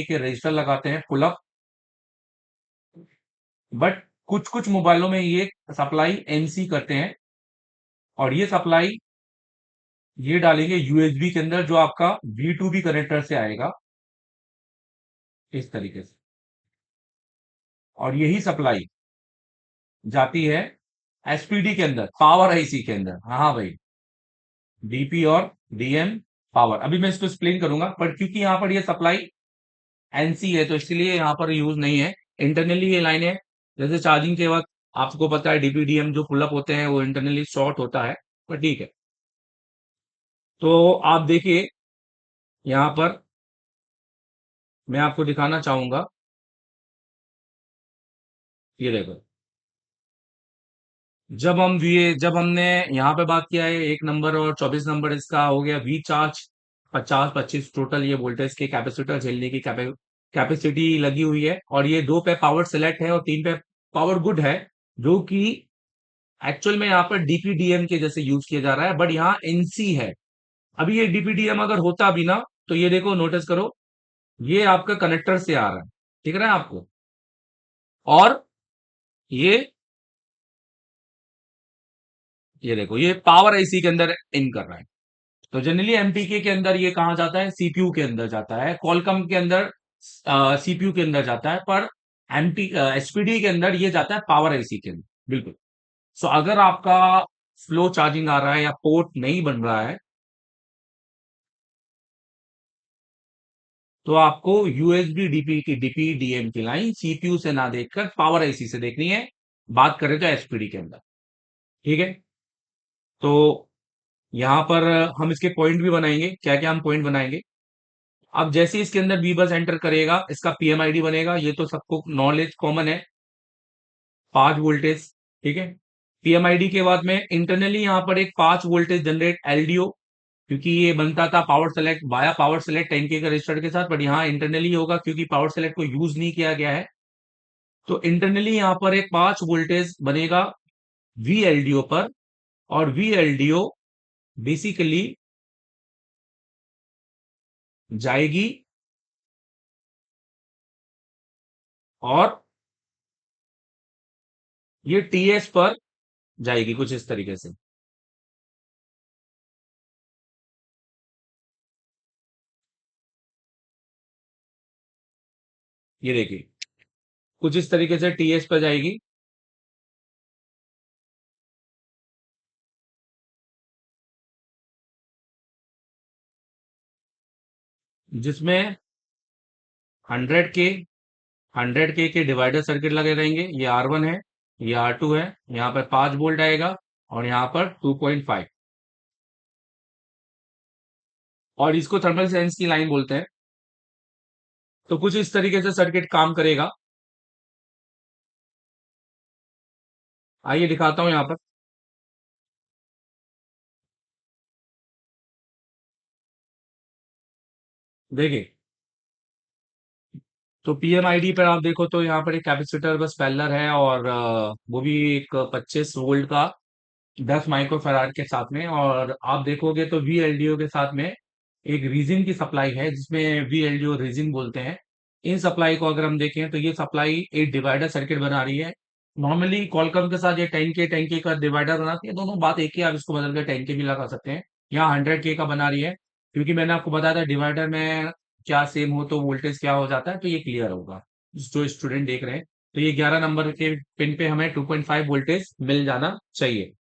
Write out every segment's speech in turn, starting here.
के रजिस्टर लगाते हैं पुल अप, बट कुछ कुछ मोबाइलों में ये सप्लाई एनसी करते हैं, और ये सप्लाई ये डालेंगे यूएसबी के अंदर, जो आपका V2B कनेक्टर से आएगा इस तरीके से, और यही सप्लाई जाती है एसपीडी के अंदर, पावर आईसी के अंदर। हाँ भाई, डीपी और डीएम पावर, अभी मैं इसको एक्सप्लेन करूंगा, पर क्योंकि यहाँ पर ये सप्लाई एनसी है तो इसलिए यहाँ पर यूज नहीं है। इंटरनली ये लाइन है, जैसे चार्जिंग के वक्त आपको पता है डीपीडीएम जो पुल अप होते हैं वो इंटरनली शॉर्ट होता है, पर ठीक है। तो आप देखिए यहाँ पर मैं आपको दिखाना चाहूंगा, ये देखो, जब हमने यहाँ पे बात किया है 1 नंबर और 24 नंबर, इसका हो गया वी चार्ज 50-25 टोटल, ये वोल्टेज के कैपेसिटर झेलने की कैपेसिटी लगी हुई है, और ये 2 पे पावर सेलेक्ट है और 3 पे पावर गुड है, जो कि एक्चुअल में यहाँ पर डीपीडीएम के जैसे यूज किया जा रहा है, बट यहाँ एनसी है। अभी ये डीपीडीएम अगर होता भी ना, तो ये देखो, नोटिस करो, ये आपका कनेक्टर से आ रहा है, दिख रहा है आपको, और ये ये देखो, ये पावर आईसी के अंदर इन कर रहा है। तो जनरली एमपीके के अंदर ये कहा जाता है, सीपीयू के अंदर जाता है, कॉलकम के अंदर सीपीयू के अंदर जाता है, पर एमटी एसपीडी के अंदर ये जाता है पावर आईसी के अंदर, बिल्कुल। सो अगर आपका स्लो चार्जिंग आ रहा है या पोर्ट नहीं बन रहा है, तो आपको यूएसबी डीपी की डीपीडीएम की लाइन सीपीयू से ना देखकर पावर आईसी से देखनी है, बात करें तो एसपीडी के अंदर, ठीक है। तो यहां पर हम इसके पॉइंट भी बनाएंगे, क्या क्या हम पॉइंट बनाएंगे। अब जैसे ही इसके अंदर बी बस एंटर करेगा, इसका पीएमआईडी बनेगा, ये तो सबको नॉलेज कॉमन है, 5 वोल्टेज, ठीक है। पीएमआईडी के बाद में इंटरनली यहाँ पर एक 5 वोल्टेज जनरेट एलडीओ, क्योंकि ये बनता था power select via power select 10K का रजिस्टर के साथ, बट यहाँ इंटरनली होगा क्योंकि पावर सेलेक्ट को यूज नहीं किया गया है। तो इंटरनली यहाँ पर एक 5 वोल्टेज बनेगा वीएलडीओ पर, और वीएलडीओ बेसिकली जाएगी और ये टीएस पर जाएगी कुछ इस तरीके से, ये देखिए, कुछ इस तरीके से टीएस पर जाएगी, जिसमें 100 के 100 के डिवाइडर सर्किट लगे रहेंगे। ये R1 है, ये R2 है, यहाँ पर 5 वोल्ट आएगा, और यहाँ पर 2.5, और इसको थर्मल सेंस की लाइन बोलते हैं। तो कुछ इस तरीके से सर्किट काम करेगा। आइए दिखाता हूं यहाँ पर, देखिए। तो पीएमआईडी पर आप देखो तो यहाँ पर एक कैपेसिटर बस पैरेलल है, और वो भी एक 25 वोल्ट का 10 माइक्रो फैराड के साथ में, और आप देखोगे तो वीएलडीओ के साथ में एक रीजन की सप्लाई है, जिसमें वीएलडीओ रीजन बोलते हैं। इन सप्लाई को अगर हम देखें तो ये सप्लाई एक डिवाइडर सर्किट बना रही है। नॉर्मली कॉलकम के साथ ये 10K का डिवाइडर बनाती है, दोनों बात एक ही, आप इसको बदल कर 10K भी लगा सकते हैं। यहाँ 100K का बना रही है, क्योंकि मैंने आपको बताया था डिवाइडर में क्या सेम हो तो वोल्टेज क्या हो जाता है, तो ये क्लियर होगा जो स्टूडेंट देख रहे हैं। तो ये 11 नंबर के पिन पे हमें 2.5 वोल्टेज मिल जाना चाहिए,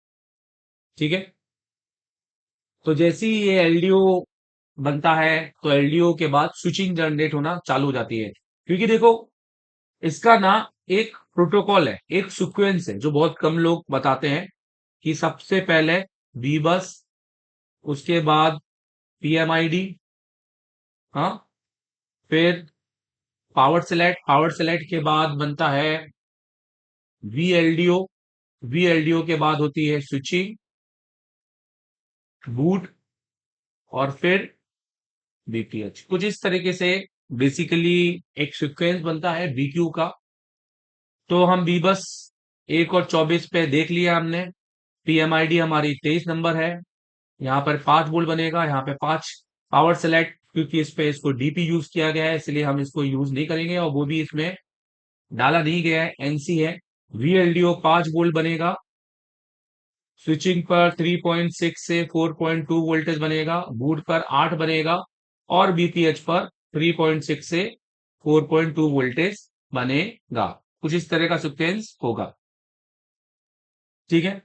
ठीक है। तो जैसे ही ये एलडीओ बनता है, तो एलडीओ के बाद स्विचिंग जनरेट होना चालू हो जाती है, क्योंकि देखो, इसका ना एक प्रोटोकॉल है, एक सीक्वेंस है, जो बहुत कम लोग बताते हैं, कि सबसे पहले बी बस, उसके बाद पीएमआईडी, हाँ, फिर पावर सेलेक्ट के बाद बनता है वीएलडीओ, वीएलडीओ के बाद होती है स्विचिंग, बूट, और फिर बीपीएच, कुछ इस तरीके से बेसिकली एक सीक्वेंस बनता है बीक्यू का। तो हम बी बस 1 और 24 पे देख लिया हमने, पीएमआईडी हमारी 23 नंबर है, यहाँ पर 5 वोल्ट बनेगा, यहाँ पे 5 पावर सेलेक्ट क्योंकि इस पे इसको डीपी यूज किया गया है, इसलिए हम इसको यूज नहीं करेंगे, और वो भी इसमें डाला नहीं गया है, एनसी है। वीएलडीओ 5 वोल्ट बनेगा, स्विचिंग पर 3.6 से 4.2 वोल्टेज बनेगा, बूट पर 8 बनेगा, और बीपीएच पर 3.6 से 4.2 वोल्टेज बनेगा। कुछ इस तरह का सीक्वेंस होगा। ठीक है।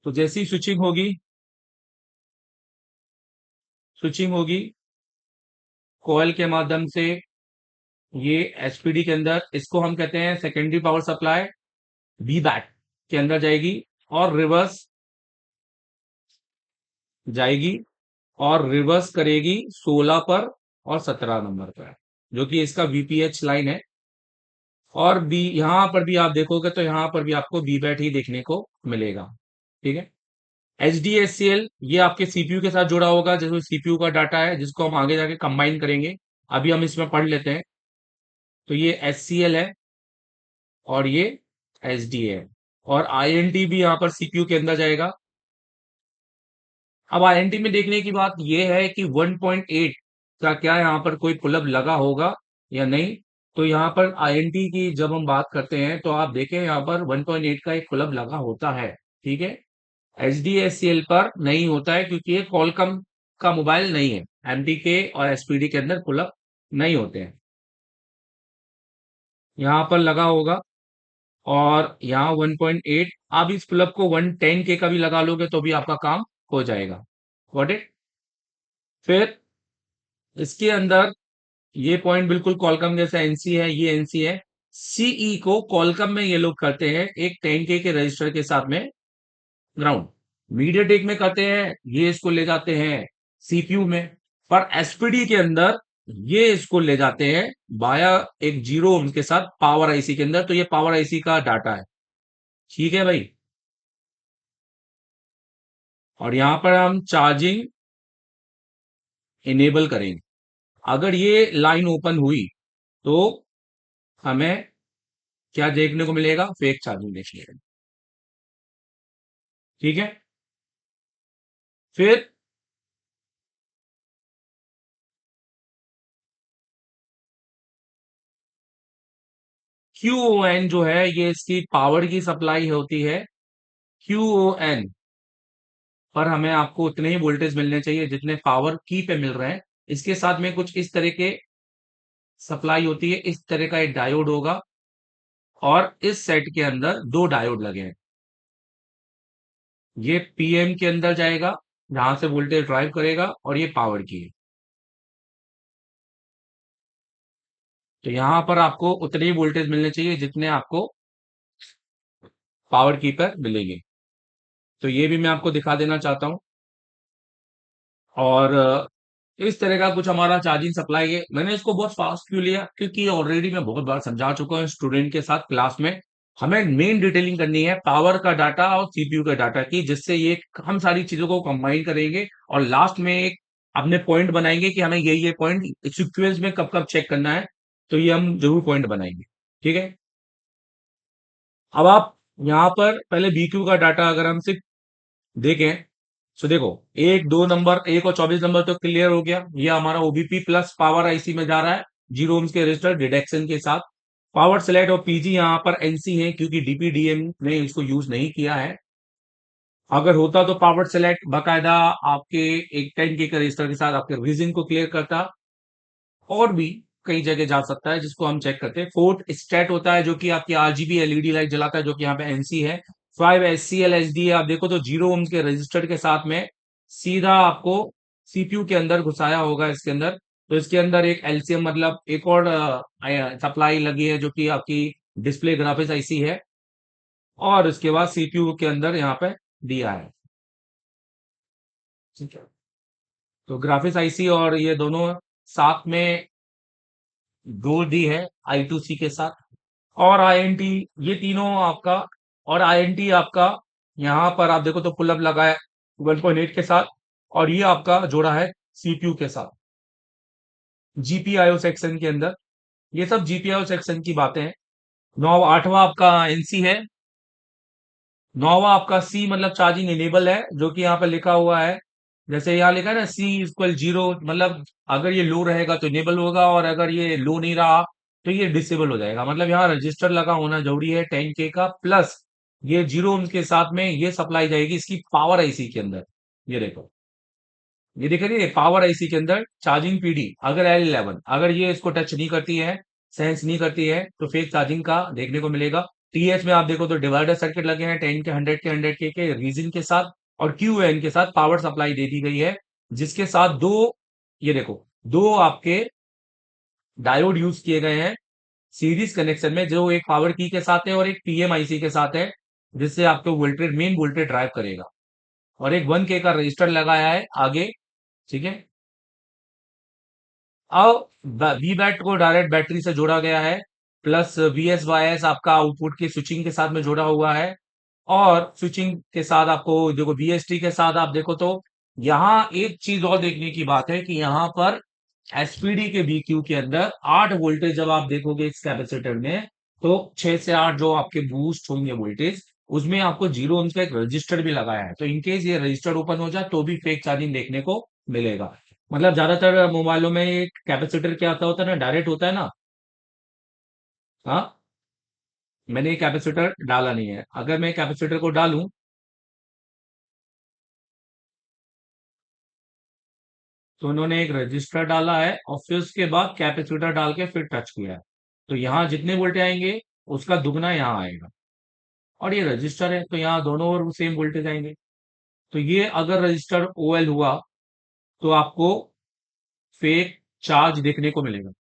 तो जैसी स्विचिंग होगी कॉइल के माध्यम से, ये एसपीडी के अंदर, इसको हम कहते हैं secondary power supply, be back के अंदर जाएगी, और रिवर्स जाएगी, और रिवर्स करेगी 16 पर और 17 नंबर पर, जो कि इसका वीपीएच लाइन है। और बी यहां पर भी आप देखोगे तो यहां पर भी आपको बी बैट ही देखने को मिलेगा। ठीक है। एचडीएससीएल ये आपके सीपीयू के साथ जुड़ा होगा, जैसे सीपीयू का डाटा है जिसको हम आगे जाके कंबाइन करेंगे। अभी हम इसमें पढ़ लेते हैं। तो ये एचसीएल है, और ये एचडी है, और आईएनटी भी यहाँ पर सीपीयू के अंदर जाएगा। अब आईएनटी में देखने की बात यह है कि 1.8 का क्या यहाँ पर कोई पुलअप लगा होगा या नहीं। तो यहाँ पर आईएनटी की जब हम बात करते हैं तो आप देखें यहाँ पर 1.8 का एक पुलअप लगा होता है। ठीक है। एचडीएससीएल पर नहीं होता है, क्योंकि ये कॉलकम का मोबाइल नहीं है। एमटीके और एसपीडी के अंदर पुलअप नहीं होते हैं। यहाँ पर लगा होगा, और यहाँ 1.8, आप इस पुलअप को 110 के का भी लगा लोगे तो भी आपका काम हो जाएगा। Got it. फिर इसके अंदर ये पॉइंट बिल्कुल कॉलकम जैसा एनसी है, ये एनसी है। सीई को कॉलकम में ये लोग करते हैं एक 10K के रजिस्टर के साथ में ग्राउंड। मीडियाटेक में करते हैं, ये इसको ले जाते हैं सीपीयू में। पर एसपीडी के अंदर ये इसको ले जाते हैं बाया एक 0 ओम के साथ पावर आईसी के अंदर। तो ये पावर आईसी का डाटा है। ठीक है भाई। और यहां पर हम चार्जिंग इनेबल करेंगे। अगर ये लाइन ओपन हुई तो हमें क्या देखने को मिलेगा? फेक चार्जिंग देखने को। ठीक है। फिर QON जो है, ये इसकी पावर की सप्लाई होती है। QON पर हमें आपको उतने ही वोल्टेज मिलने चाहिए जितने पावर की पे मिल रहे हैं। इसके साथ में कुछ इस तरह के सप्लाई होती है, इस तरह का एक डायोड होगा, और इस सेट के अंदर 2 डायोड लगे हैं। ये पीएम के अंदर जाएगा, जहां से वोल्टेज ड्राइव करेगा, और ये पावर की है। तो यहां पर आपको उतने ही वोल्टेज मिलने चाहिए जितने आपको पावर की पर मिलेंगे। तो ये भी मैं आपको दिखा देना चाहता हूं। और इस तरह का कुछ हमारा चार्जिंग सप्लाई है। मैंने इसको बहुत फास्ट क्यों लिया? क्योंकि ऑलरेडी मैं बहुत बार समझा चुका हूँ स्टूडेंट के साथ क्लास में। हमें मेन डिटेलिंग करनी है पावर का डाटा और सीपीयू का डाटा की, जिससे ये हम सारी चीजों को कंबाइन करेंगे, और लास्ट में एक अपने पॉइंट बनाएंगे कि हमें ये पॉइंट सीक्वेंस में कब कब चेक करना है। तो ये हम जरूर पॉइंट बनाएंगे। ठीक है। अब आप यहाँ पर पहले बीक्यू का डाटा अगर हम सिर्फ देखें, तो देखो, 1 2 नंबर, 1 और 24 नंबर तो क्लियर हो गया। ये हमारा ओबीपी प्लस पावर आईसी में जा रहा है, 0 ओम्स के रजिस्टर डिडक्शन के साथ। पावर सेलेक्ट और पीजी यहाँ पर एनसी है, क्योंकि डीपीडीएम ने इसको यूज नहीं किया है। अगर होता तो पावर सेलेक्ट बकायदा आपके एक 10K के रजिस्टर के साथ आपके रीजन को क्लियर करता। और भी कई जगह जा सकता है, जिसको हम चेक करते हैं। फोर्थ स्टेट होता है, जो कि आपकी आरजीबी एलईडी लाइट जलाता है, जो कि यहाँ पे एनसी है। 5 SCL HD आप देखो तो 0 ओम्स के रजिस्टर के साथ में सीधा आपको सीपीयू के अंदर घुसाया होगा इसके अंदर। तो इसके अंदर एक एलसीएम, मतलब एक और सप्लाई लगी है, जो कि आपकी डिस्प्ले ग्राफिक्स आईसी है, और इसके बाद सीपीयू के अंदर यहाँ पे दिया है। ठीक है। तो ग्राफिक्स आईसी और ये दोनों साथ में दो दी है I2C के साथ, और आईएनटी, ये तीनों आपका। और आईएनटी आपका यहां पर आप देखो तो पुल अप लगा है 1.8 के साथ, और ये आपका जोड़ा है सीपीयू के साथ जीपीआईओ सेक्शन के अंदर। ये सब जीपीआई सेक्शन की बातें हैं। नौ आठवां आपका एनसी है। नौवां आपका सी मतलब चार्जिंग इनेबल है, जो कि यहाँ पे लिखा हुआ है। जैसे यहाँ लिखा है ना, सी इक्वल जीरो, मतलब अगर ये लो रहेगा तो इनेबल होगा, और अगर ये लो नहीं रहा तो ये डिसेबल हो जाएगा। मतलब यहाँ रजिस्टर लगा होना जरूरी है 10K का, प्लस ये जीरो ओम्स के साथ में ये सप्लाई जाएगी इसकी पावर आईसी के अंदर। ये देखो, ये देख रही है पावर आईसी के अंदर चार्जिंग पीडी। अगर L11 अगर ये इसको टच नहीं करती है, सेंस नहीं करती है, तो फेक चार्जिंग का देखने को मिलेगा। टीएच में आप देखो तो डिवाइडर सर्किट लगे हैं 10 के 100 के रीजन के साथ, और क्यूएन के साथ पावर सप्लाई दे दी गई है, जिसके साथ दो, ये देखो, दो आपके डायोड यूज किए गए हैं सीरीज कनेक्शन में, जो एक पावर की के साथ है और एक पीएमआईसी के साथ है, जिससे आपको वोल्टेज, मेन वोल्टेज ड्राइव करेगा। और एक 1K का रजिस्टर लगाया है आगे। ठीक है। अब वी बैट को डायरेक्ट बैटरी से जोड़ा गया है, प्लस वीएस वाईएस आपका आउटपुट की स्विचिंग के साथ में जुड़ा हुआ है। और स्विचिंग के साथ आपको देखो वीएसटी के साथ आप देखो तो यहाँ एक चीज और देखने की बात है कि यहाँ पर एसपीडी के बीक्यू के अंदर 8 वोल्टेज जब आप देखोगे इस कैपेसिटर में, तो 6 से 8 जो आपके बूस्ट होंगे वोल्टेज, उसमें आपको जीरो ओम्स का एक रजिस्टर भी लगाया है। तो इनकेस ये रजिस्टर ओपन हो जाए तो भी फेक चार्जिंग देखने को मिलेगा। मतलब ज्यादातर मोबाइलों में एक कैपेसिटर क्या आता होता है ना, डायरेक्ट होता है ना। हाँ, मैंने ये कैपेसिटर डाला नहीं है। अगर मैं कैपेसिटर को डालूं, तो उन्होंने एक रजिस्टर डाला है और फिर उसके बाद कैपेसिटर डाल के फिर टच किया है। तो यहाँ जितने वोल्टेज आएंगे उसका दुगना यहाँ आएगा। और ये रजिस्टर है तो यहाँ दोनों ओर सेम वोल्टेज आएंगे। तो ये अगर रजिस्टर ओएल हुआ तो आपको फेक चार्ज देखने को मिलेगा।